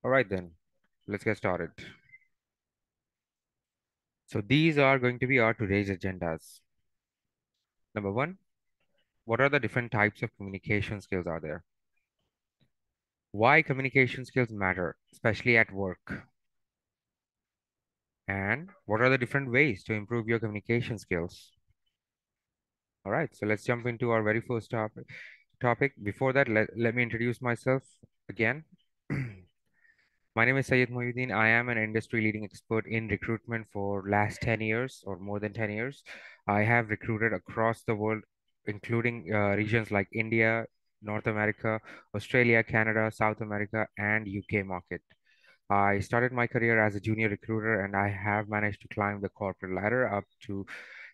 All right, then, let's get started. So, these are going to be our today's agendas. Number one, what are the different types of communication skills are there? Why communication skills matter, especially at work? And what are the different ways to improve your communication skills? All right, so let's jump into our very first topic. Before that, let me introduce myself again. My name is Sayed Mohyuddin. I am an industry leading expert in recruitment for last 10 years or more than 10 years. I have recruited across the world, including regions like India, North America, Australia, Canada, South America, and UK market. I started my career as a junior recruiter and I have managed to climb the corporate ladder up to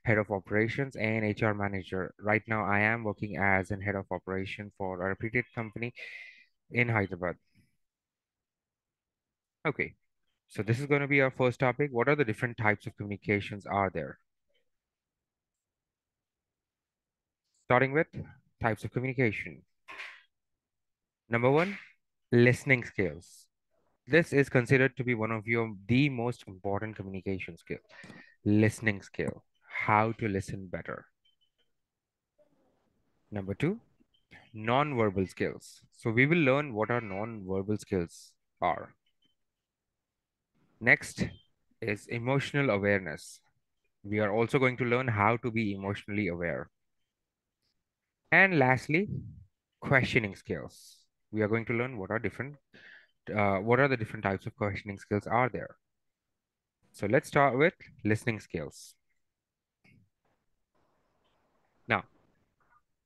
head of operations and HR manager. Right now, I am working as an head of operation for a reputed company in Hyderabad. Okay. So this is going to be our first topic. What are the different types of communications are there? Starting with types of communication. Number one, listening skills. This is considered to be one of your the most important communication skill. Listening skill. How to listen better. Number two, non-verbal skills. So we will learn what our non-verbal skills are. Next is emotional awareness. We are also going to learn how to be emotionally aware. And lastly, questioning skills. We are going to learn what are the different types of questioning skills are there. So let's start with listening skills. Now,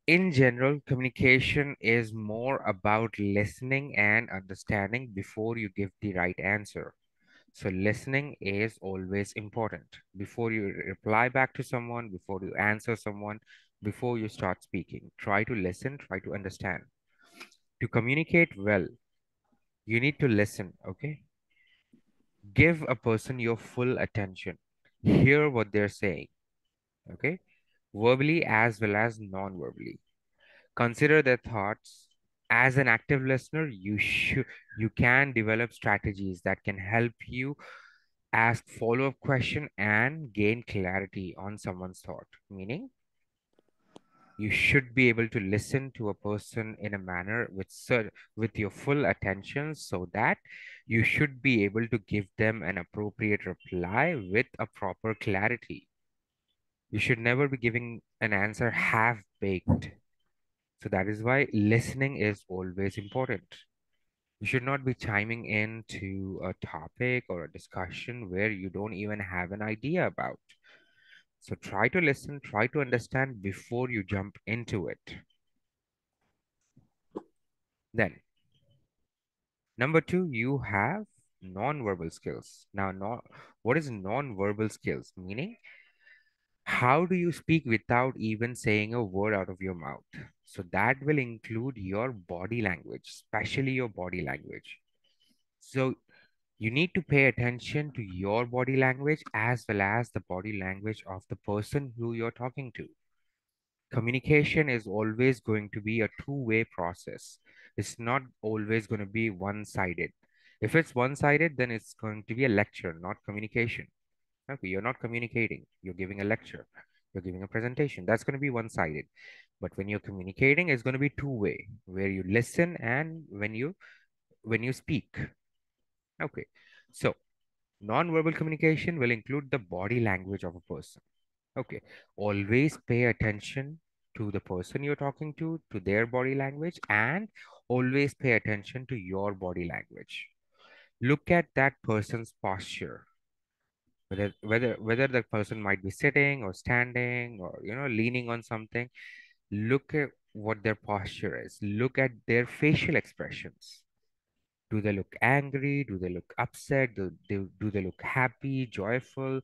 in general, communication is more about listening and understanding before you give the right answer. So listening is always important. Before you reply back to someone, before you answer someone, before you start speaking, try to listen, try to understand. To communicate well, you need to listen, okay? Give a person your full attention. Hear what they're saying, okay? Verbally as well as non-verbally. Consider their thoughts. As an active listener, you can develop strategies that can help you ask follow-up question and gain clarity on someone's thought. Meaning, you should be able to listen to a person in a manner with your full attention so that you should be able to give them an appropriate reply with a proper clarity. You should never be giving an answer half baked. So that is why listening is always important. You should not be chiming into a topic or a discussion where you don't even have an idea about. So try to listen, try to understand before you jump into it. Then, number two, you have non-verbal skills. Now, what is non-verbal skills? Meaning, how do you speak without even saying a word out of your mouth? So that will include your body language, especially your body language. So you need to pay attention to your body language as well as the body language of the person who you're talking to. Communication is always going to be a two-way process. It's not always going to be one-sided. If it's one-sided, then it's going to be a lecture, not communication. Okay, you're not communicating. You're giving a lecture. You're giving a presentation. That's going to be one-sided. But when you're communicating, it's going to be two-way, where you listen and when you speak. Okay. So non-verbal communication will include the body language of a person. Okay. Always pay attention to the person you're talking to their body language, and always pay attention to your body language. Look at that person's posture, whether the person might be sitting or standing or leaning on something. Look at what their posture is. Look at their facial expressions. Do they look angry? Do they look upset? Do they look happy, joyful,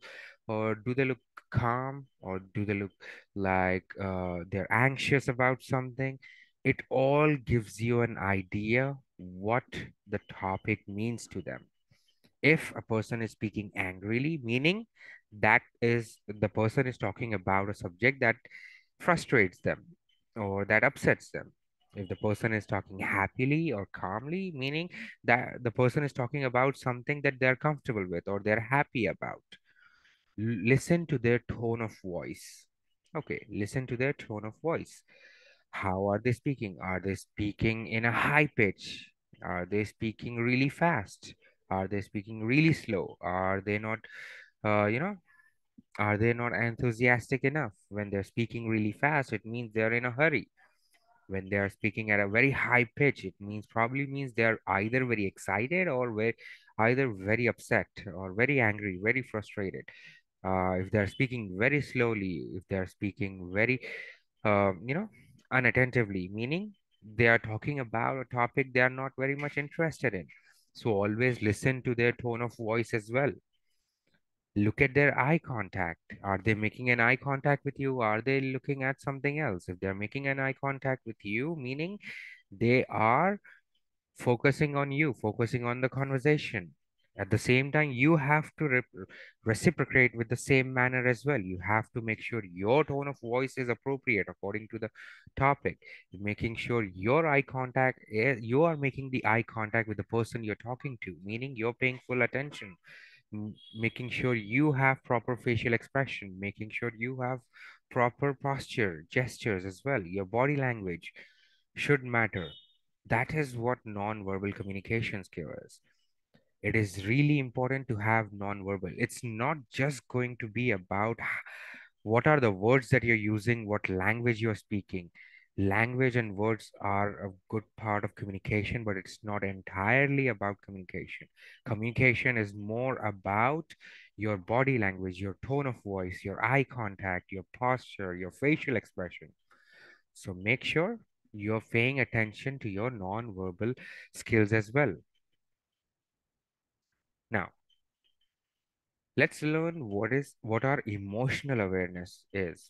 or do they look calm, or do they look like they're anxious about something? It all gives you an idea what the topic means to them. If a person is speaking angrily, meaning that is the person is talking about a subject that frustrates them or that upsets them. If the person is talking happily or calmly, meaning that the person is talking about something that they're comfortable with or they're happy about. Listen to their tone of voice. Okay, listen to their tone of voice. How are they speaking? Are they speaking in a high pitch? Are they speaking really fast? Are they speaking really slow? Are they not, uh, you know, are they not enthusiastic enough? When they're speaking really fast, it means they're in a hurry. When they are speaking at a very high pitch, it means probably means they're either very excited or either very upset or very angry, very frustrated. If they're speaking very slowly, if they're speaking very, you know, unattentively, meaning they are talking about a topic they are not very much interested in. So always listen to their tone of voice as well. Look at their eye contact. Are they making an eye contact with you? Are they looking at something else? If they're making an eye contact with you, meaning they are focusing on you, focusing on the conversation. At the same time, you have to reciprocate with the same manner as well. You have to make sure your tone of voice is appropriate according to the topic. Making sure your eye contact, you are making the eye contact with the person you're talking to, meaning you're paying full attention. Making sure you have proper facial expression, making sure you have proper posture, gestures as well. Your body language should matter. That is what non-verbal communication skill is. It is really important to have non-verbal. It's not just going to be about what are the words that you're using, what language you're speaking. Language and words are a good part of communication, but it's not entirely about communication. Communication is more about your body language, your tone of voice, your eye contact, your posture, your facial expression. So make sure you're paying attention to your non-verbal skills as well. Now, let's learn what our emotional awareness is.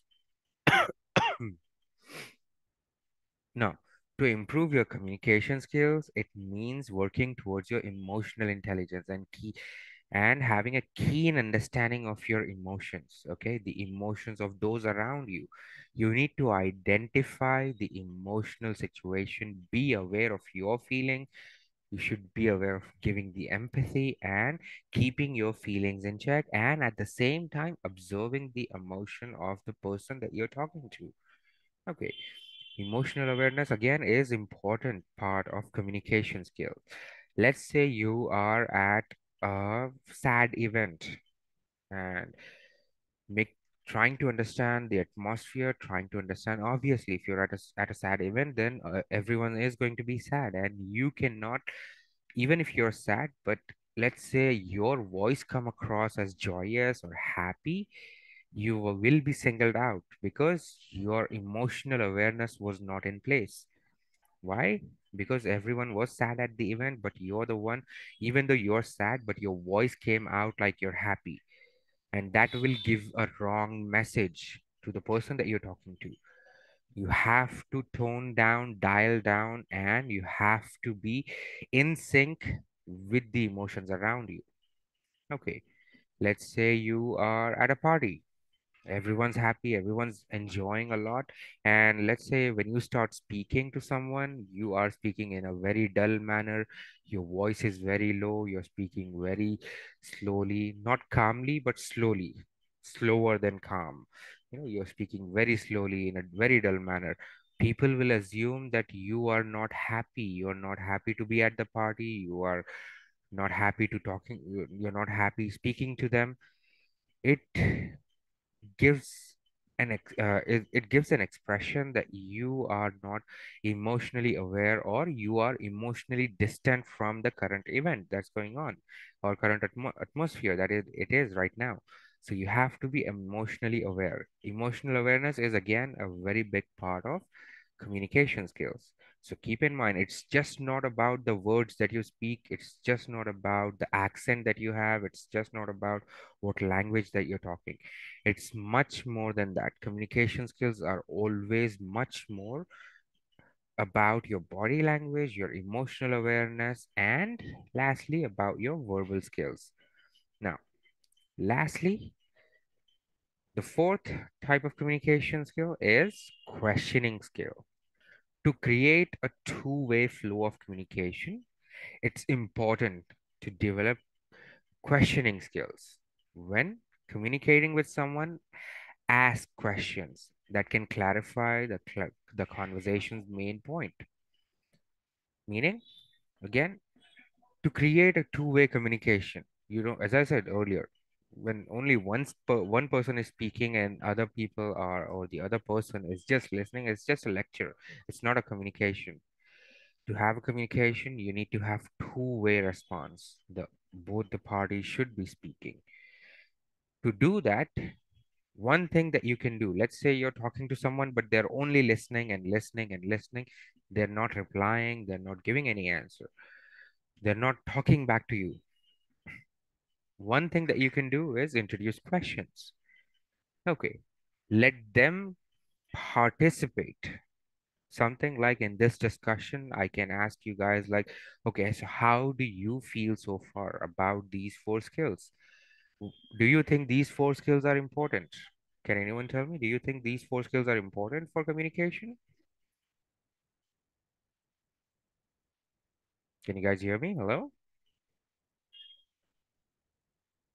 Now, to improve your communication skills, it means working towards your emotional intelligence and having a keen understanding of your emotions, okay? The emotions of those around you. You need to identify the emotional situation, be aware of your feeling. You should be aware of giving the empathy and keeping your feelings in check, and at the same time observing the emotion of the person that you're talking to. Okay, emotional awareness again is important part of communication skill. Let's say you are at a sad event and make trying to understand the atmosphere, trying to understand, obviously if you're at a sad event, then everyone is going to be sad and you cannot, even if you're sad, but let's say your voice come across as joyous or happy, you will be singled out because your emotional awareness was not in place. Why? Because everyone was sad at the event, but you're the one, even though you're sad, but your voice came out like you're happy. And that will give a wrong message to the person that you're talking to. You have to tone down, dial down, and you have to be in sync with the emotions around you. Okay, let's say you are at a party, everyone's happy, everyone's enjoying a lot, and let's say when you start speaking to someone, you are speaking in a very dull manner, your voice is very low, you're speaking very slowly, not calmly but slowly, slower than calm. You're speaking very slowly in a very dull manner. People will assume that you are not happy, you're not happy to be at the party, you are not happy to talking, you're not happy speaking to them. It gives it gives an expression that you are not emotionally aware, or you are emotionally distant from the current event that's going on, or current atmosphere that it is right now. So you have to be emotionally aware. Emotional awareness is again a very big part of communication skills. So keep in mind, it's just not about the words that you speak, it's just not about the accent that you have, it's just not about what language that you're talking. It's much more than that. Communication skills are always much more about your body language, your emotional awareness, and lastly, about your verbal skills. Now, lastly, the fourth type of communication skill is questioning skill. To create a two-way flow of communication, it's important to develop questioning skills. When communicating with someone, ask questions that can clarify the conversation's main point. Meaning, again, to create a two-way communication, as I said earlier, when only one person is speaking and other people are, or the other person is just listening, it's just a lecture. It's not a communication. To have a communication, you need to have two-way response. Both the parties should be speaking. To do that, one thing that you can do, let's say you're talking to someone, but they're only listening and listening and listening. They're not replying, they're not giving any answer, they're not talking back to you. One thing that you can do is introduce questions. Okay, let them participate. Something like, in this discussion, I can ask you guys, like, okay, so how do you feel so far about these four skills? Do you think these four skills are important? Can anyone tell me? Do you think these four skills are important for communication? Can you guys hear me? Hello?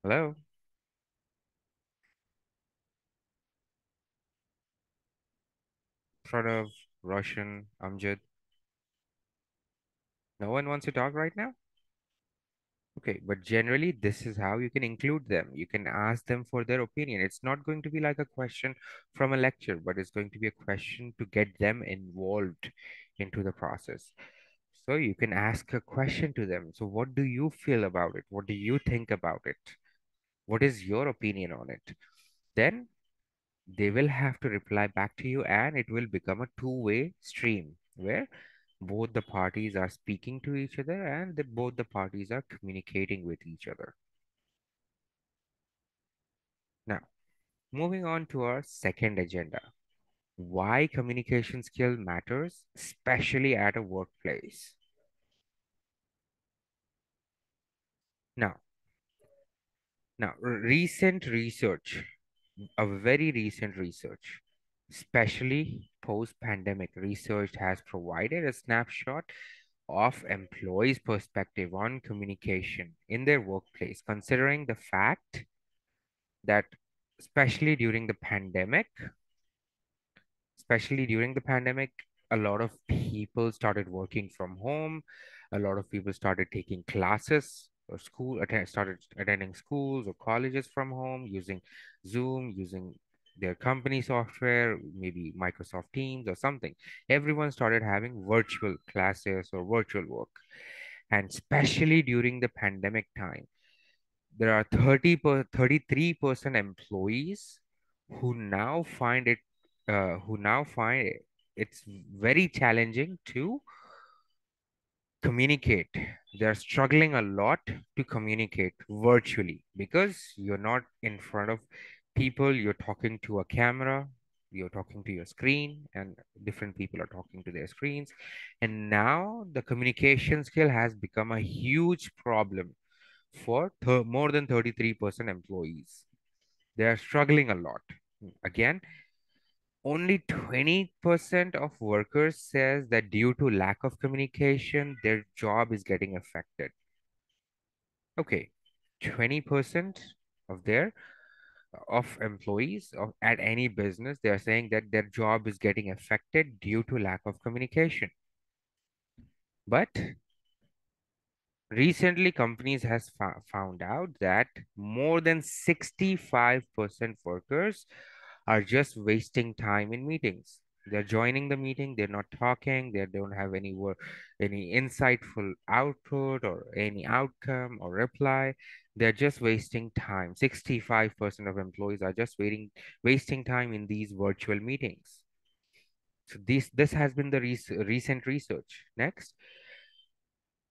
Hello? Pranav, Roshan, Amjad. No one wants to talk right now? Okay, but generally, this is how you can include them. You can ask them for their opinion. It's not going to be like a question from a lecture, but it's going to be a question to get them involved into the process. So you can ask a question to them. So, what do you feel about it? What do you think about it? What is your opinion on it? Then they will have to reply back to you, and it will become a two-way stream where both the parties are speaking to each other and both the parties are communicating with each other. Now, moving on to our second agenda, why communication skill matters, especially at a workplace. Now, recent research, a very recent research, especially post-pandemic research, has provided a snapshot of employees' perspective on communication in their workplace, considering the fact that, especially during the pandemic, especially during the pandemic, a lot of people started working from home. A lot of people started taking classes or started attending schools or colleges from home using Zoom, using their company software, maybe Microsoft Teams or something. Everyone started having virtual classes or virtual work. And especially during the pandemic time, there are 33% employees who now find it who now find it's very challenging to communicate. They're struggling a lot to communicate virtually because you're not in front of people, you're talking to a camera, you're talking to your screen, and different people are talking to their screens. And now the communication skill has become a huge problem for more than 33% employees. They are struggling a lot. Again, only 20% of workers says that due to lack of communication, their job is getting affected. Okay, 20% of their of employees at any business, they are saying that their job is getting affected due to lack of communication. But recently, companies has found out that more than 65% workers are just wasting time in meetings. They're joining the meeting, they're not talking, they don't have any work, any insightful output or any outcome or reply. They're just wasting time. 65% of employees are just wasting time in these virtual meetings. So this has been the recent research. Next,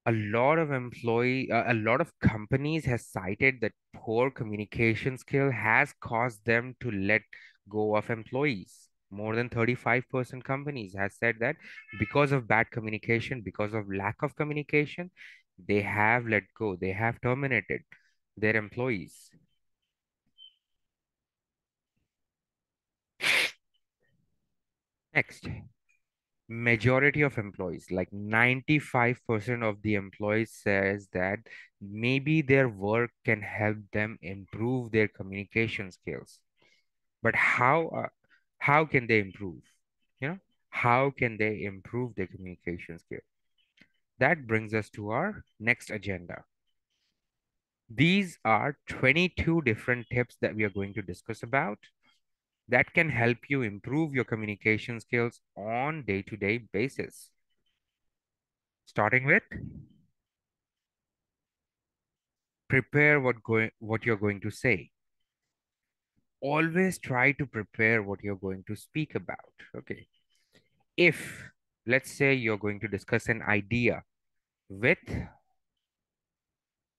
a lot of companies has cited that poor communication skill has caused them to let go of employees. More than 35% companies has said that because of bad communication, because of lack of communication, they have let go, they have terminated their employees. Next, Majority of employees, like 95% of the employees says that maybe their work can help them improve their communication skills. But how can they improve? You know, how can they improve their communication skill? That brings us to our next agenda. These are 22 different tips that we are going to discuss about that can help you improve your communication skills on day-to-day basis. Starting with, prepare what you're going to say. Always try to prepare what you're going to speak about. Okay. If, let's say, you're going to discuss an idea with,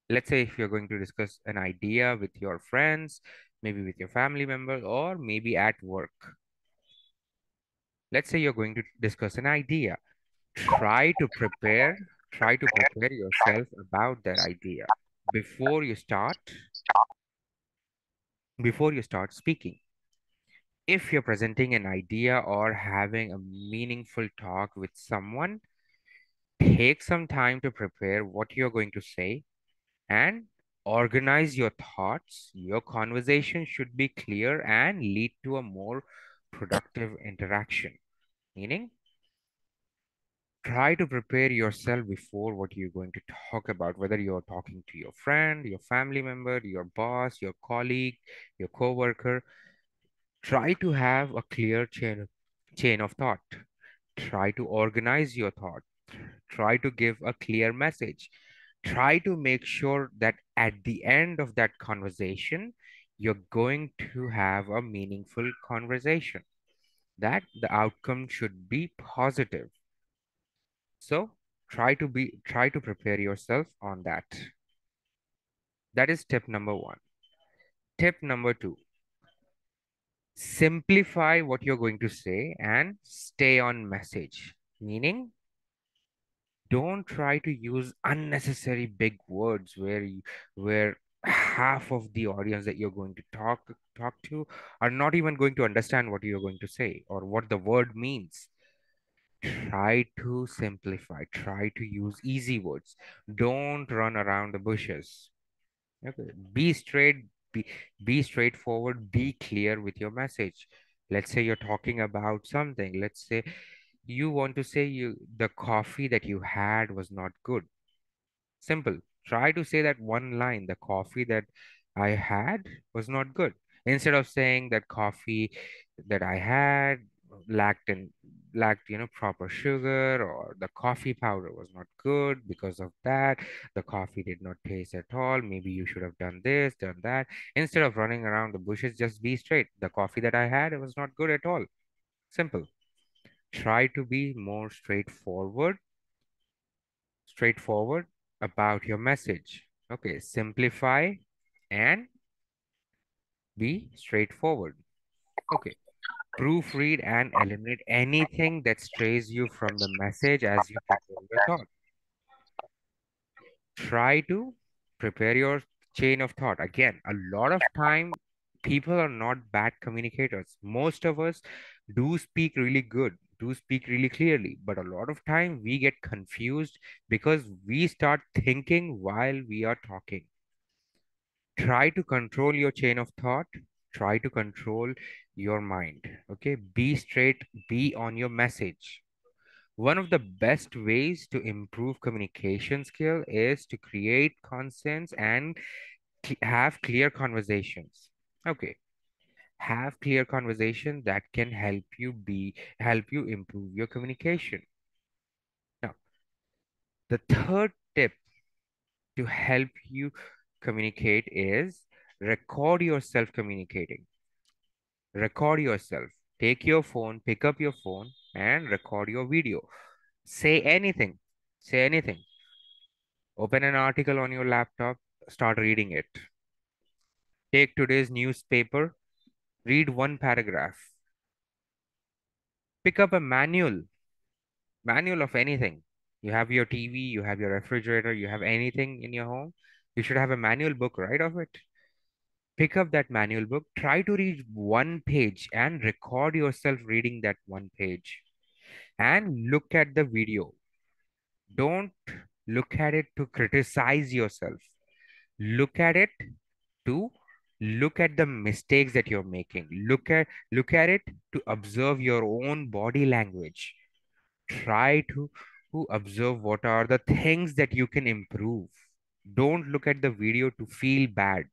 let's say, if you're going to discuss an idea with your friends, maybe with your family members, or maybe at work. Let's say you're going to discuss an idea. Try to prepare, try to prepare yourself about that idea before you start, before you start speaking. If you're presenting an idea or having a meaningful talk with someone, take some time to prepare what you're going to say and organize your thoughts. Your conversation should be clear and lead to a more productive interaction. Meaning, try to prepare yourself before what you're going to talk about, whether you're talking to your friend, your family member, your boss, your colleague, your coworker. Try to have a clear chain of thought. Try to organize your thought. Try to give a clear message. Try to make sure that at the end of that conversation, you're going to have a meaningful conversation, that the outcome should be positive. So try to prepare yourself on that. That is tip number one. Tip number two, simplify what you're going to say and stay on message. Meaning, don't try to use unnecessary big words where half of the audience that you're going to talk to are not even going to understand what you're going to say or what the word means. Try to simplify, try to use easy words. Don't run around the bushes. Okay. Be, be straightforward, be clear with your message. Let's say you're talking about something. Let's say you want to say the coffee that you had was not good. Simple. Try to say that one line. The coffee that I had was not good. Instead of saying that coffee that I had lacked in lacked, proper sugar, or the coffee powder was not good because of that. The coffee did not taste at all. Maybe you should have done this, done that. Instead of running around the bushes, just be straight. The coffee that I had, it was not good at all. Simple. Try to be more straightforward about your message. Okay, simplify and be straightforward. Okay, proofread and eliminate anything that strays you from the message as you prepare your thought. Try to prepare your chain of thought. Again, a lot of time people are not bad communicators. Most of us do speak really good, do speak really clearly, but a lot of time we get confused because we start thinking while we are talking. Try to control your chain of thought. Try to control your mind. Okay, be straight, be on your message. One of the best ways to improve communication skill is to create consents and have clear conversations. Okay, have clear conversation that can help you improve your communication. Now, the third tip to help you communicate is record yourself communicating. Record yourself. Take your phone, pick up your phone and record your video. Say anything. Say anything. Open an article on your laptop, start reading it. Take today's newspaper, read one paragraph. Pick up a manual of anything. You have your TV, you have your refrigerator, you have anything in your home. You should have a manual book, right, of it. Pick up that manual book, try to read one page and record yourself reading that one page. and look at the video. Don't look at it to criticize yourself. Look at it to look at the mistakes that you're making. Look at it to observe your own body language. Try to observe what are the things that you can improve. Don't look at the video to feel bad.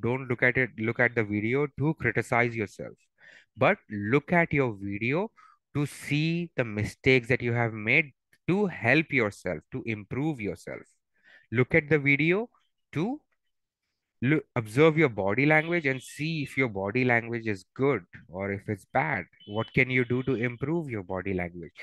Don't look at the video to criticize yourself, but look at your video to see the mistakes that you have made, to help yourself, to improve yourself. Look at the video to observe your body language and see if your body language is good or if it's bad. What can you do to improve your body language?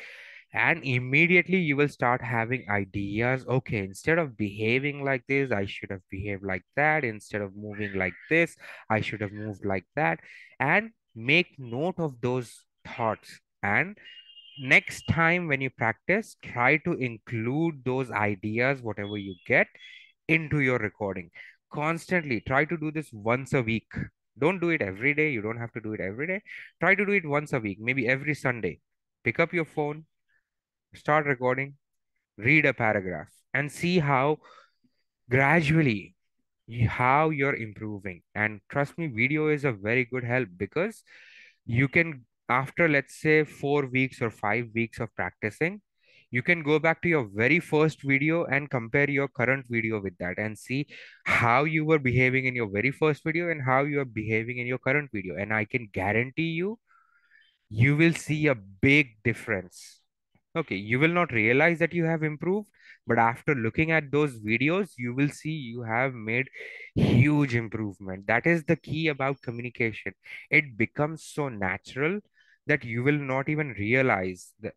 And immediately you will start having ideas. Okay, instead of behaving like this, I should have behaved like that. Instead of moving like this, I should have moved like that. And make note of those thoughts. And next time when you practice, try to include those ideas, whatever you get, into your recording. Constantly try to do this once a week. Don't do it every day. You don't have to do it every day. Try to do it once a week, maybe every Sunday. Pick up your phone, start recording, read a paragraph, and see how gradually how you're improving. And trust me, video is a very good help, because you can, after let's say 4 weeks or 5 weeks of practicing, you can go back to your very first video and compare your current video with that and see how you were behaving in your very first video and how you are behaving in your current video. And I can guarantee you, you will see a big difference. Okay, you will not realize that you have improved, but after looking at those videos, you will see you have made huge improvement. That is the key about communication. It becomes so natural that you will not even realize that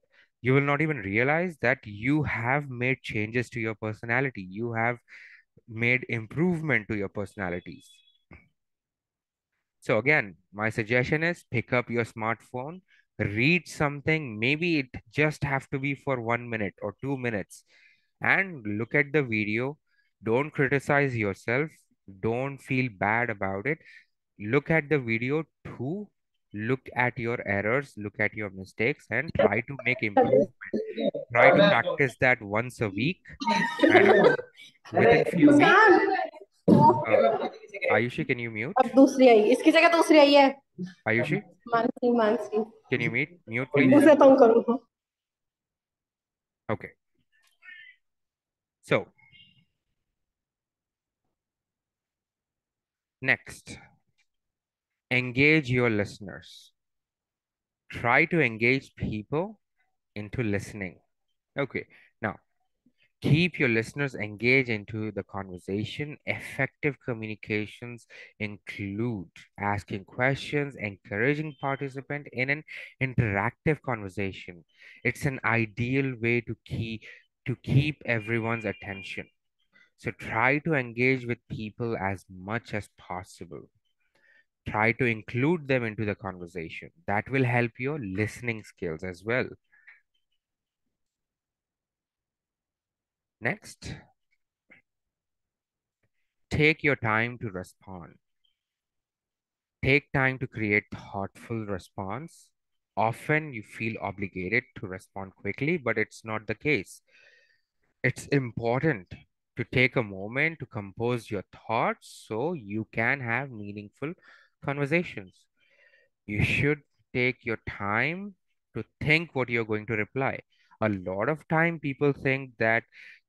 you have made changes to your personality. You have made improvement to your personalities. So again, my suggestion is pick up your smartphone, read something. Maybe it just have to be for 1 minute or 2 minutes, and look at the video. Don't criticize yourself. Don't feel bad about it. Look at the video to look at your errors, look at your mistakes, and try to make improvement. Try to practice that once a week, and within few weeks, Muskan uh, Ayushi, can you mute? अब दूसरी आई, इसकी जगह दूसरी आई है। Ayushi, Mansi Mansi can you mute, please? उसे तंग करूँ। Okay. So next, engage your listeners. Try to engage people into listening. Okay. Now, keep your listeners engaged into the conversation. Effective communications include asking questions, encouraging participant in an interactive conversation. It's an ideal way to keep everyone's attention. So try to engage with people as much as possible. Try to include them into the conversation. That will help your listening skills as well. Next, take your time to respond. Take time to create thoughtful response. Often you feel obligated to respond quickly, but it's not the case. It's important to take a moment to compose your thoughts so you can have meaningful conversations. You should take your time to think what you're going to reply. A lot of time people think that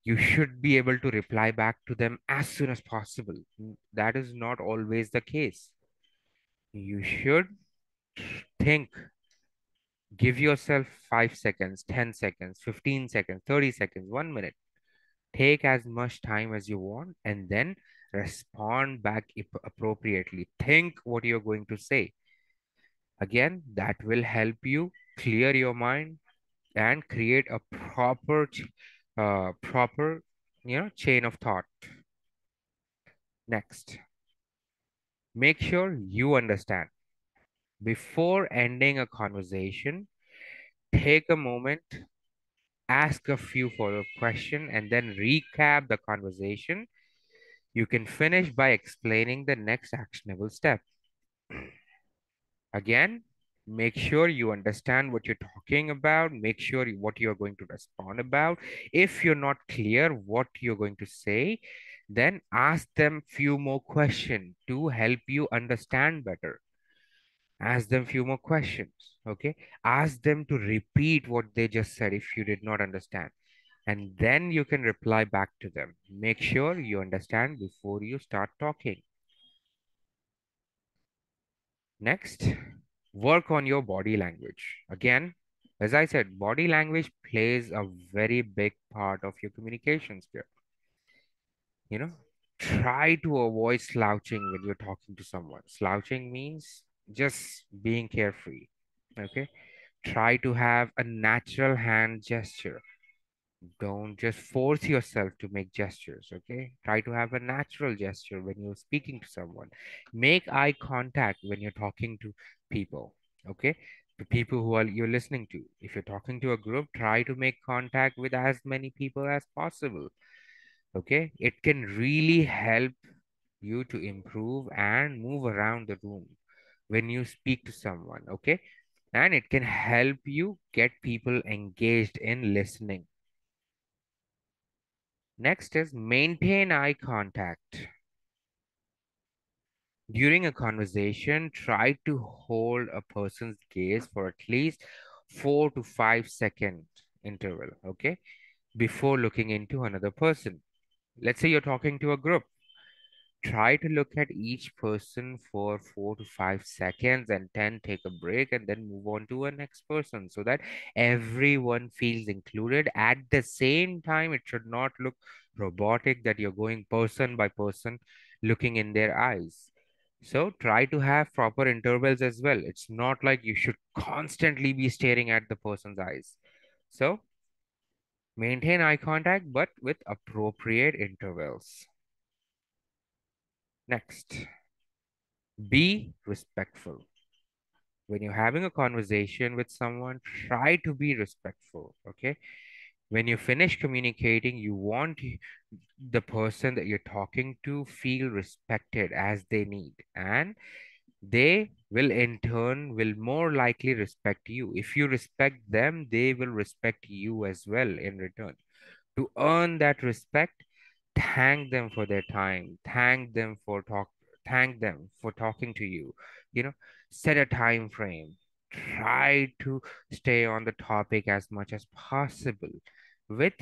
you should be able to reply back to them as soon as possible. That is not always the case. You should think, give yourself 5 seconds, 10 seconds, 15 seconds, 30 seconds, 1 minute. Take as much time as you want and then respond back appropriately. Think what you're going to say. Again, that will help you clear your mind and create a proper chain of thought. Next, make sure you understand. Before ending a conversation, take a moment, ask a few follow-up questions, and then recap the conversation. You can finish by explaining the next actionable step. Again, Make sure you understand what you're talking about. Make sure what you're going to respond about. If you're not clear what you're going to say, then ask them few more questions to help you understand better. Ask them few more questions. Okay. Ask them to repeat what they just said if you did not understand. And then you can reply back to them. Make sure you understand before you start talking. Next, work on your body language. Again, as I said, body language plays a very big part of your communication skill. You know, try to avoid slouching when you're talking to someone. Slouching means just being carefree. Okay. Try to have a natural hand gesture. Don't just force yourself to make gestures. Okay. Try to have a natural gesture when you're speaking to someone. Make eye contact when you're talking to people. Okay. The people who are you're listening to. If you're talking to a group, try to make contact with as many people as possible. Okay. It can really help you to improve and move around the room when you speak to someone. Okay. And it can help you get people engaged in listening. Next is maintain eye contact. During a conversation, try to hold a person's gaze for at least 4 to 5 second interval, okay, before looking into another person. Let's say you're talking to a group. Try to look at each person for 4 to 5 seconds and then take a break and then move on to a next person so that everyone feels included. At the same time, it should not look robotic that you're going person by person looking in their eyes. So try to have proper intervals as well. It's not like you should constantly be staring at the person's eyes. So maintain eye contact, but with appropriate intervals. Next, be respectful. When you're having a conversation with someone, try to be respectful. Okay. When you finish communicating, you want the person that you're talking to feel respected as they need. And they will in turn will more likely respect you. If you respect them, they will respect you as well in return. To earn that respect, thank them for their time, thank them for talking to you. You know, set a time frame. Try to stay on the topic as much as possible with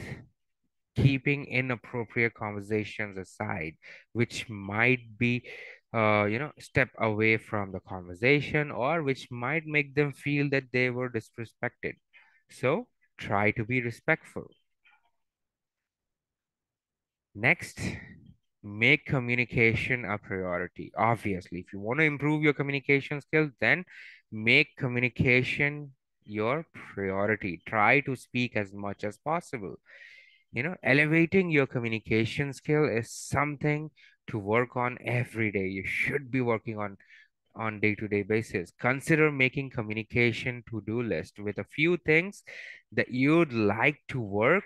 keeping inappropriate conversations aside, which might be step away from the conversation or which might make them feel that they were disrespected. So try to be respectful. Next, make communication a priority. Obviously, if you want to improve your communication skills, then make communication your priority. Try to speak as much as possible. Elevating your communication skill is something to work on every day. You should be working on day-to-day basis. Consider making communication to-do list with a few things that you'd like to work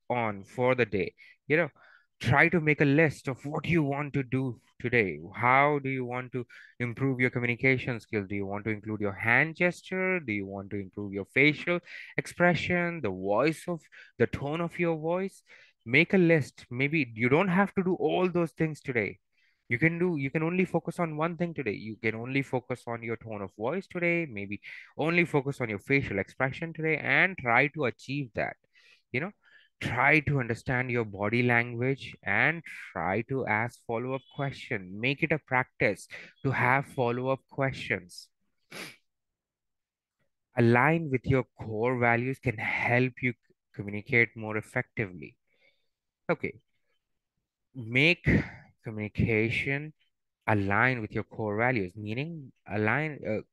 on for the day. You know, try to make a list of what you want to do today. How do you want to improve your communication skills? Do you want to include your hand gesture? Do you want to improve your facial expression, the tone of your voice? Make a list. Maybe you don't have to do all those things today. You can only focus on one thing today. You can only focus on your tone of voice today, maybe only focus on your facial expression today, and try to achieve that. you know Try to understand your body language and try to ask follow-up question. Make it a practice to have follow-up questions. Align with your core values can help you communicate more effectively. Okay, make communication align with your core values, meaning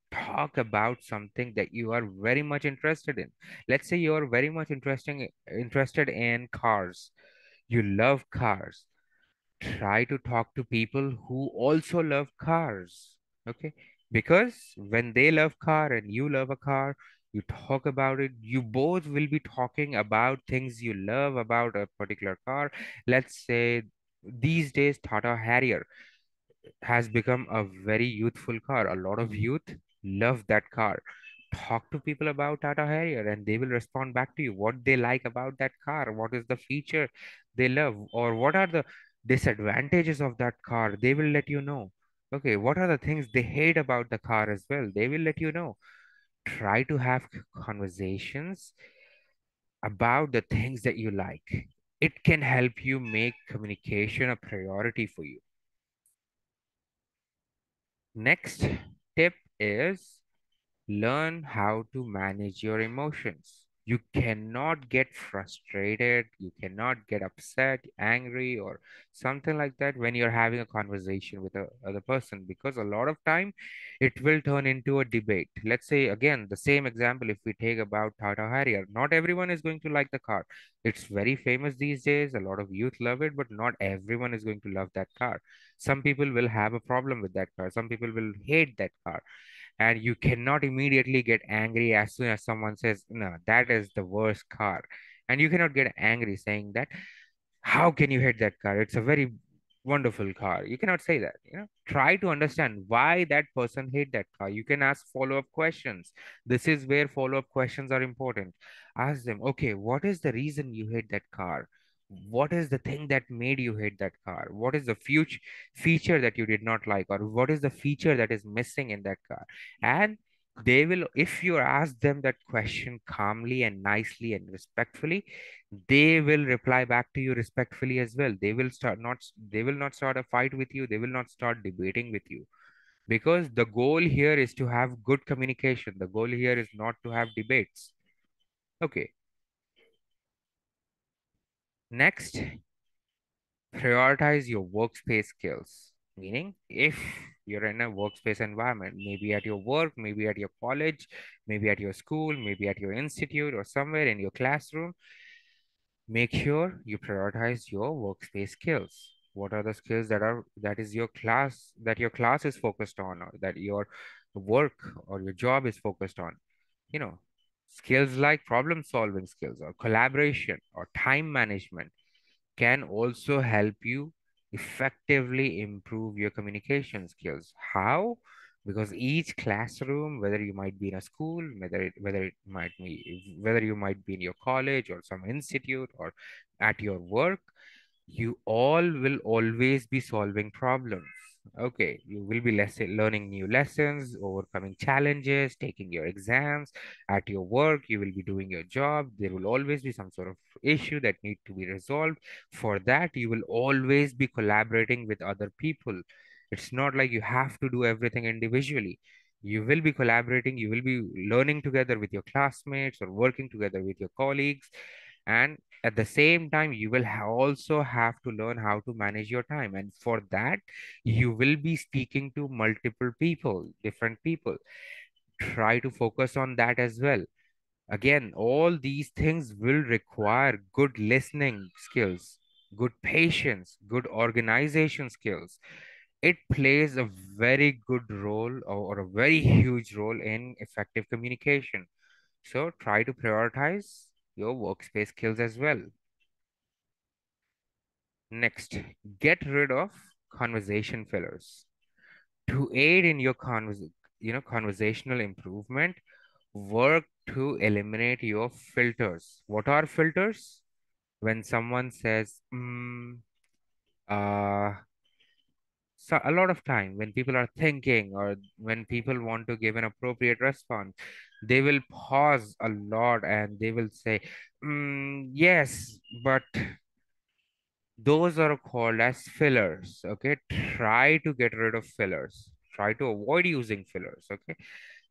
talk about something that you are very much interested in. Let's say you're very much interested in cars. You love cars. Try to talk to people who also love cars. Okay, because when they love car and you love a car, you talk about it, you both will be talking about things you love about a particular car. Let's say these days Tata Harrier has become a very youthful car. A lot of youth love that car. Talk to people about Tata Harrier and they will respond back to you what they like about that car, what is the feature they love, or what are the disadvantages of that car. They will let you know. Okay, what are the things they hate about the car as well? They will let you know. Try to have conversations about the things that you like. It can help you make communication a priority for you. Next tip is learn how to manage your emotions. You cannot get frustrated, you cannot get upset, angry, or something like that when you're having a conversation with a other person, because a lot of time it will turn into a debate. Let's say again the same example, if we take about Tata Harrier, not everyone is going to like the car. It's very famous these days, a lot of youth love it, but not everyone is going to love that car. Some people will have a problem with that car, some people will hate that car, and you cannot immediately get angry as soon as someone says no, that is the worst car. And you cannot get angry saying that, how can you hate that car? It's a very wonderful car. You cannot say that. Try to understand why that person hate that car. You can ask follow-up questions. This is where follow-up questions are important. Ask them, okay, what is the reason you hate that car? What is the thing that made you hate that car? What is the future feature that you did not like, or what is the feature that is missing in that car? And they will, if you ask them that question calmly and nicely and respectfully, they will reply back to you respectfully as well. They will not start a fight with you, they will not start debating with you, because the goal here is to have good communication. The goal here is not to have debates. Okay, next, prioritize your workspace skills. Meaning, if you're in a workspace environment, maybe at your work, maybe at your college, maybe at your school, maybe at your institute, or somewhere in your classroom, make sure you prioritize your workspace skills. What are the skills that your class is focused on, or that your work or your job is focused on? you know Skills like problem solving skills or collaboration or time management can also help you effectively improve your communication skills. How? Because each classroom, whether you might be in a school, whether you might be in your college or some institute or at your work, you all will always be solving problems. Okay, you will be learning new lessons, overcoming challenges, taking your exams. At your work, you will be doing your job. There will always be some sort of issue that need to be resolved. For that, you will always be collaborating with other people. It's not like you have to do everything individually. You will be collaborating, you will be learning together with your classmates or working together with your colleagues. And at the same time, you will also have to learn how to manage your time. And for that, you will be speaking to multiple people, different people. Try to focus on that as well. Again, all these things will require good listening skills, good patience, good organization skills. It plays a very good role, or a very huge role in effective communication. So try to prioritize your workspace skills as well. Next, get rid of conversation fillers. To aid in your conversational improvement, work to eliminate your filters. What are filters? When someone says, uh, so a lot of time when people are thinking, or when people want to give an appropriate response, they will pause a lot and they will say, yes, but those are called as fillers. Okay, try to get rid of fillers, try to avoid using fillers. Okay,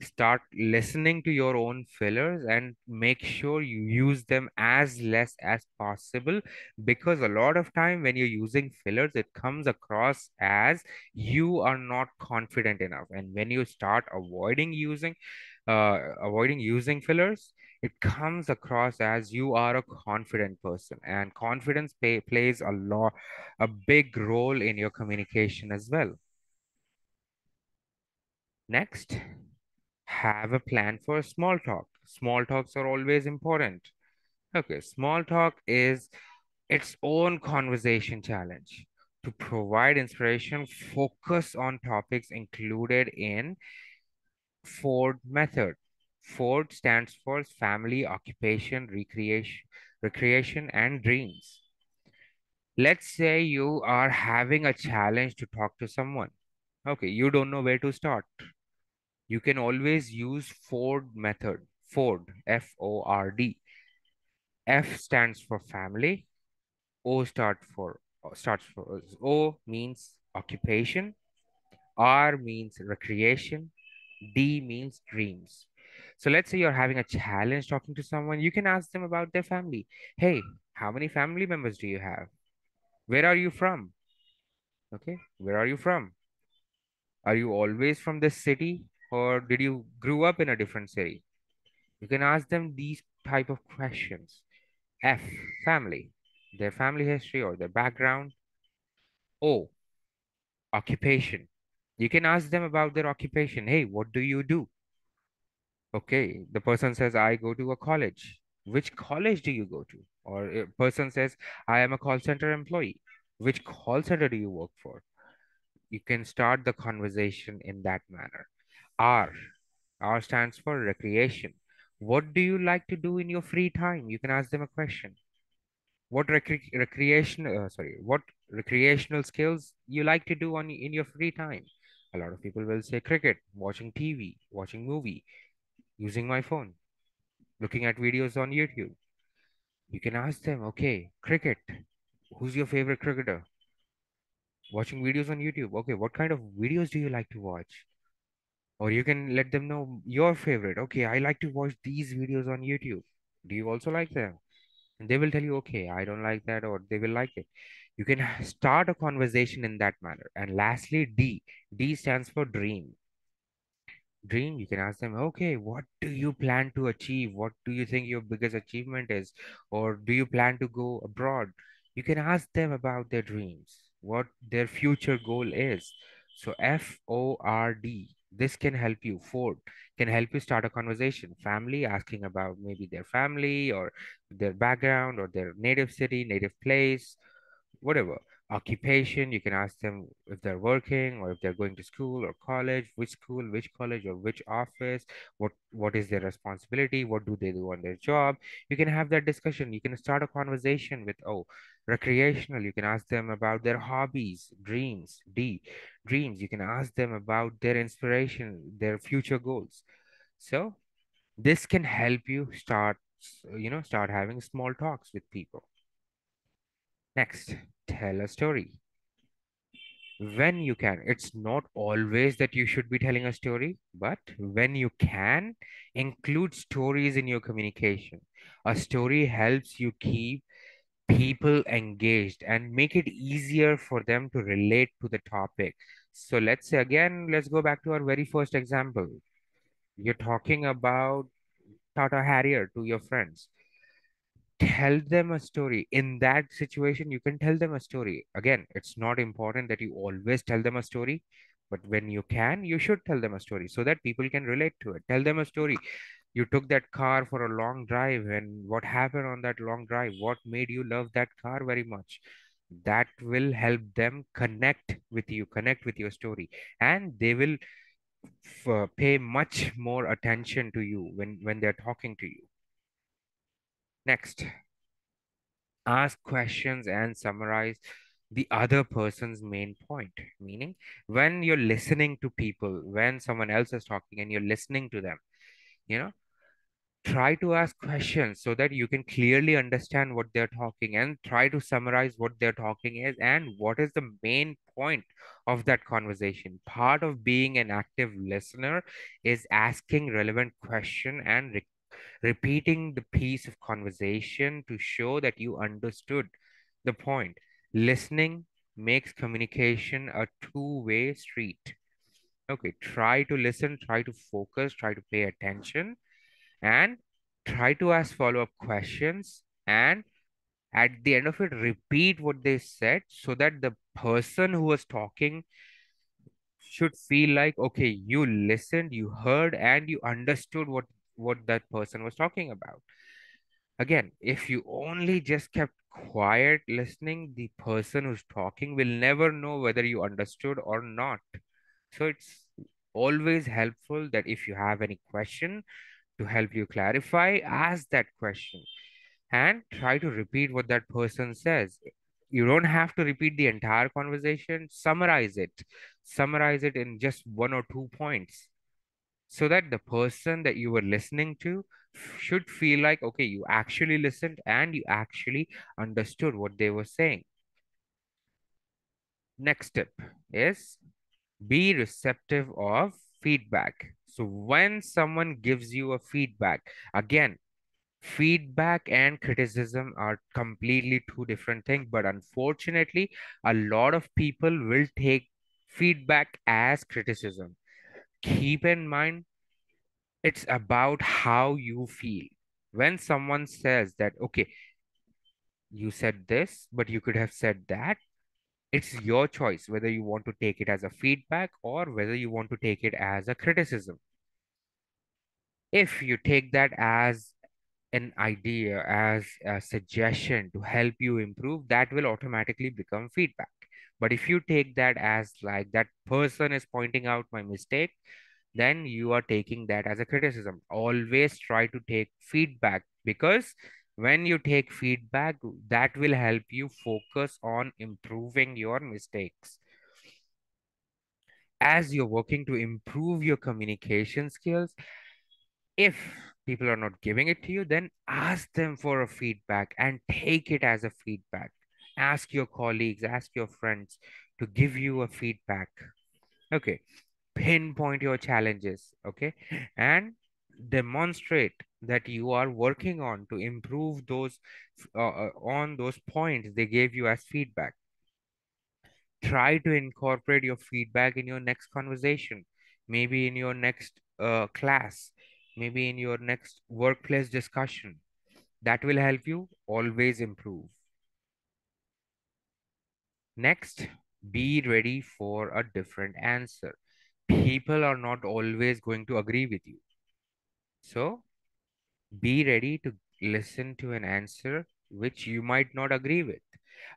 start listening to your own fillers and make sure you use them as less as possible, because a lot of time when you're using fillers, it comes across as you are not confident enough. And when you start avoiding using fillers, it comes across as you are a confident person, and confidence plays a big role in your communication as well. Next, have a plan for small talk. Small talks are always important. Okay, small talk is its own conversation challenge. To provide inspiration, focus on topics included in Ford method. Ford stands for family, occupation, recreation, and dreams. Let's say you are having a challenge to talk to someone. Okay, you don't know where to start. You can always use Ford method. Ford, Ford. F stands for family. O means occupation. R means recreation. D means dreams. So let's say you're having a challenge talking to someone. You can ask them about their family. Hey, how many family members do you have? Where are you from? Okay, where are you from? Are you always from this city, or did you grew up in a different city? You can ask them these type of questions. F, family, their family history or their background. O, occupation. You can ask them about their occupation. Hey, what do you do? Okay, the person says, I go to a college. Which college do you go to? Or a person says, I am a call center employee. Which call center do you work for? You can start the conversation in that manner. R. R stands for recreation. What do you like to do in your free time? You can ask them a question. What recreational skills you like to do in your free time? A lot of people will say cricket, watching TV, watching movie, using my phone, looking at videos on YouTube. You can ask them, okay, cricket. Who's your favorite cricketer? Watching videos on YouTube. Okay, what kind of videos do you like to watch? Or you can let them know your favorite. Okay, I like to watch these videos on YouTube. Do you also like them? And they will tell you, okay, I don't like that, or they will like it. You can start a conversation in that manner. And lastly, D. D stands for dream. Dream, you can ask them, okay, what do you plan to achieve? What do you think your biggest achievement is? Or do you plan to go abroad? You can ask them about their dreams, what their future goal is. So FORD, this can help you. Ford can help you start a conversation. Family, asking about maybe their family or their background or their native city, native place, whatever. Occupation, you can ask them if they're working or if they're going to school or college, which school, which college, or which office, what is their responsibility, what do they do on their job. You can have that discussion. You can start a conversation with, oh, recreational, you can ask them about their hobbies. Dreams, D, dreams, you can ask them about their inspiration, their future goals. So this can help you start having small talks with people. Next, tell a story when you can. It's not always that you should be telling a story, but when you can, include stories in your communication. A story helps you keep people engaged and make it easier for them to relate to the topic. So let's say again, let's go back to our very first example. You're talking about Tata Harrier to your friends. Tell them a story. In that situation, you can tell them a story. Again, it's not important that you always tell them a story, but when you can, you should tell them a story so that people can relate to it. Tell them a story. You took that car for a long drive, and what happened on that long drive? What made you love that car very much? That will help them connect with your story, and they will pay much more attention to you when they're talking to you. Next, ask questions and summarize the other person's main point. Meaning, when you're listening to people, when someone else is talking and you're listening to them, you know, try to ask questions so that you can clearly understand what they're talking and try to summarize what they're talking is and what is the main point of that conversation. Part of being an active listener is asking relevant question and repeating the piece of conversation to show that you understood the point. Listening makes communication a two-way street. Okay, try to listen, try to focus, try to pay attention, and try to ask follow-up questions. And at the end of it, repeat what they said so that the person who was talking should feel like, okay, you listened, you heard, and you understood what that person was talking about. Again, if you only just kept quiet listening, the person who's talking will never know whether you understood or not. So it's always helpful that if you have any question to help you clarify, ask that question and try to repeat what that person says. You don't have to repeat the entire conversation, summarize it in just one or two points so that the person that you were listening to should feel like, okay, you actually listened and you actually understood what they were saying. Next tip is be receptive of feedback. So when someone gives you a feedback, again, feedback and criticism are completely two different things, but unfortunately, a lot of people will take feedback as criticism. Keep in mind, it's about how you feel. When someone says that, okay, you said this, but you could have said that, it's your choice whether you want to take it as a feedback or whether you want to take it as a criticism. If you take that as an idea, as a suggestion to help you improve, that will automatically become feedback. But if you take that as like that person is pointing out my mistake, then you are taking that as a criticism. Always try to take feedback, because when you take feedback, that will help you focus on improving your mistakes. As you're working to improve your communication skills, if people are not giving it to you, then ask them for a feedback and take it as a feedback. Ask your colleagues, ask your friends to give you a feedback. Okay. Pinpoint your challenges. Okay. And demonstrate that you are working on to improve those on those points they gave you as feedback. Try to incorporate your feedback in your next conversation, maybe in your next class, maybe in your next workplace discussion. That will help you always improve. Next, be ready for a different answer. People are not always going to agree with you. So be ready to listen to an answer which you might not agree with.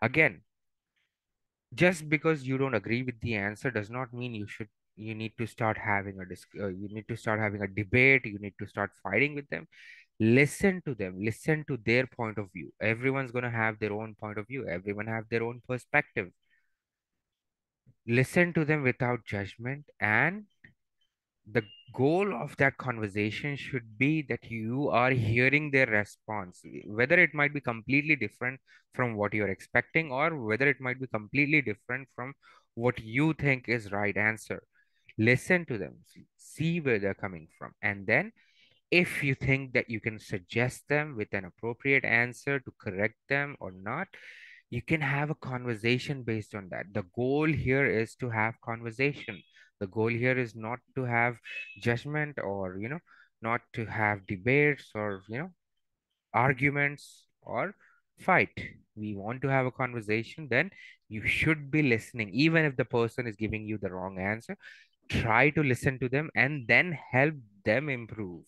Again, just because you don't agree with the answer does not mean you need to start having you need to start having a debate, you need to start fighting with them. Listen to them, listen to their point of view. Everyone's going to have their own point of view, everyone have their own perspective. Listen to them without judgment, and the goal of that conversation should be that you are hearing their response, whether it might be completely different from what you're expecting or whether it might be completely different from what you think is right answer. Listen to them, see where they're coming from, and then if you think that you can suggest them with an appropriate answer to correct them or not, you can have a conversation based on that. The goal here is to have conversation. The goal here is not to have judgment, or not to have debates, or arguments, or fight. We want to have a conversation. Then you should be listening, even if the person is giving you the wrong answer. Try to listen to them and then help them improve.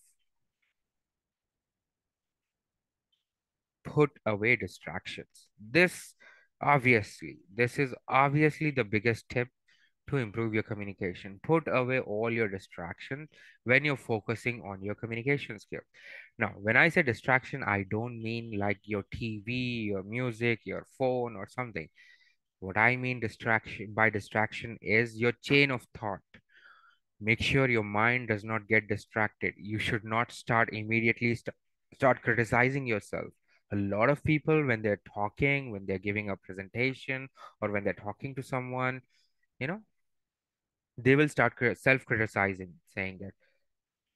Put away distractions. This is obviously the biggest tip to improve your communication. Put away all your distractions when you're focusing on your communication skill. Now, when I say distraction, I don't mean like your TV, your music, your phone, or something. What I mean distraction is your chain of thought. Make sure your mind does not get distracted. You should not start criticizing yourself. A lot of people, when they're talking, when they're giving a presentation, or when they're talking to someone, you know, they will start self-criticizing, saying that,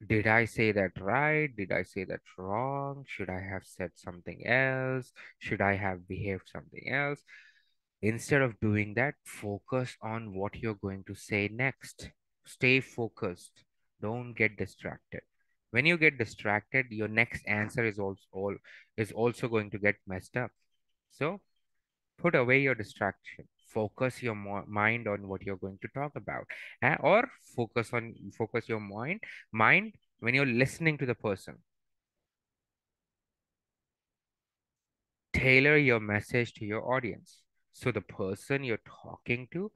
did I say that right? Did I say that wrong? Should I have said something else? Should I have behaved something else? Instead of doing that, focus on what you're going to say next. Stay focused. Don't get distracted. When you get distracted, your next answer is also going to get messed up. So put away your distraction. Focus your mind on what you're going to talk about, or focus your mind when you're listening to the person. Tailor your message to your audience. So the person you're talking to,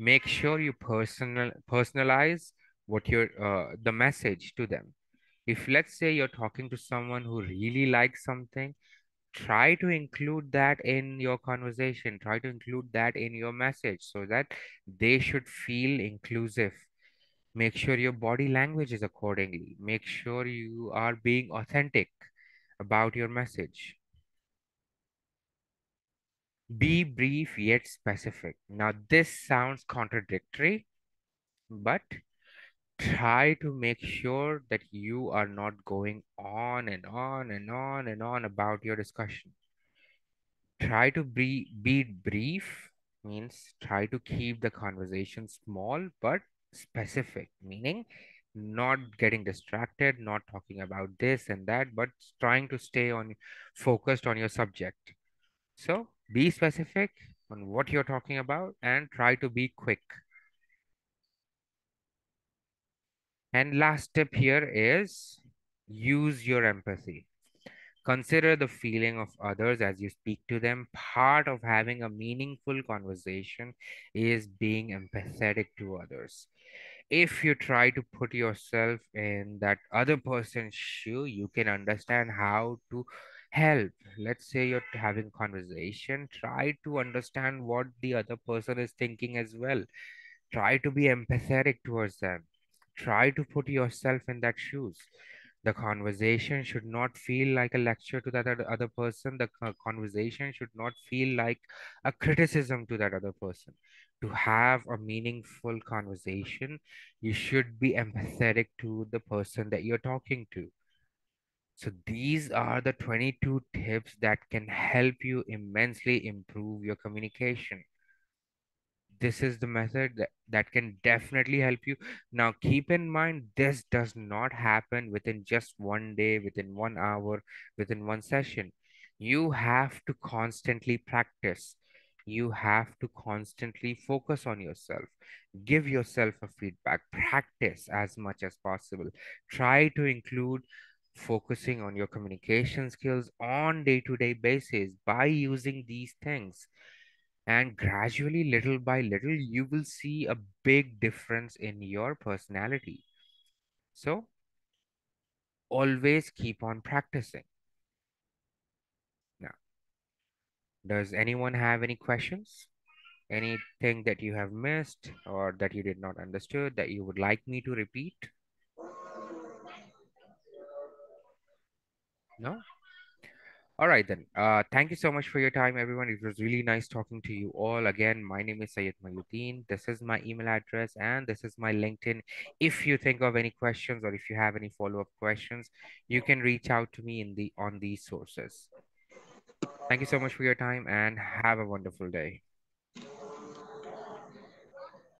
make sure you personalize what your the message to them. If let's say you're talking to someone who really likes something, try to include that in your conversation, try to include that in your message so that they should feel inclusive. Make sure your body language is accordingly, make sure you are being authentic about your message. Be brief yet specific. Now this sounds contradictory, but try to make sure that you are not going on and on and on and on about your discussion. Try to be brief, means try to keep the conversation small but specific, meaning not getting distracted, not talking about this and that, but trying to stay on focused on your subject. So be specific on what you're talking about and try to be quick. And last tip here is use your empathy. Consider the feeling of others as you speak to them. Part of having a meaningful conversation is being empathetic to others. If you try to put yourself in that other person's shoe, you can understand how to help. Let's say you're having conversation, try to understand what the other person is thinking as well. Try to be empathetic towards them. Try to put yourself in that shoes. The conversation should not feel like a lecture to that other person. The conversation should not feel like a criticism to that other person. To have a meaningful conversation, you should be empathetic to the person that you're talking to. So these are the 22 tips that can help you immensely improve your communication. This is the method that can definitely help you. Now keep in mind, this does not happen within just one day, within 1 hour, within one session. You have to constantly practice. You have to constantly focus on yourself. Give yourself a feedback. Practice as much as possible. Try to include focusing on your communication skills on day-to-day basis by using these things, and gradually, little by little, you will see a big difference in your personality. So always keep on practicing. Now, does anyone have any questions? Anything that you have missed or that you did not understood that you would like me to repeat? No? All right then. Thank you so much for your time, everyone. It was really nice talking to you all. Again, my name is Sayed Mayuddin. This is my email address and this is my LinkedIn. If you think of any questions or if you have any follow-up questions, you can reach out to me in the on these sources. Thank you so much for your time and have a wonderful day.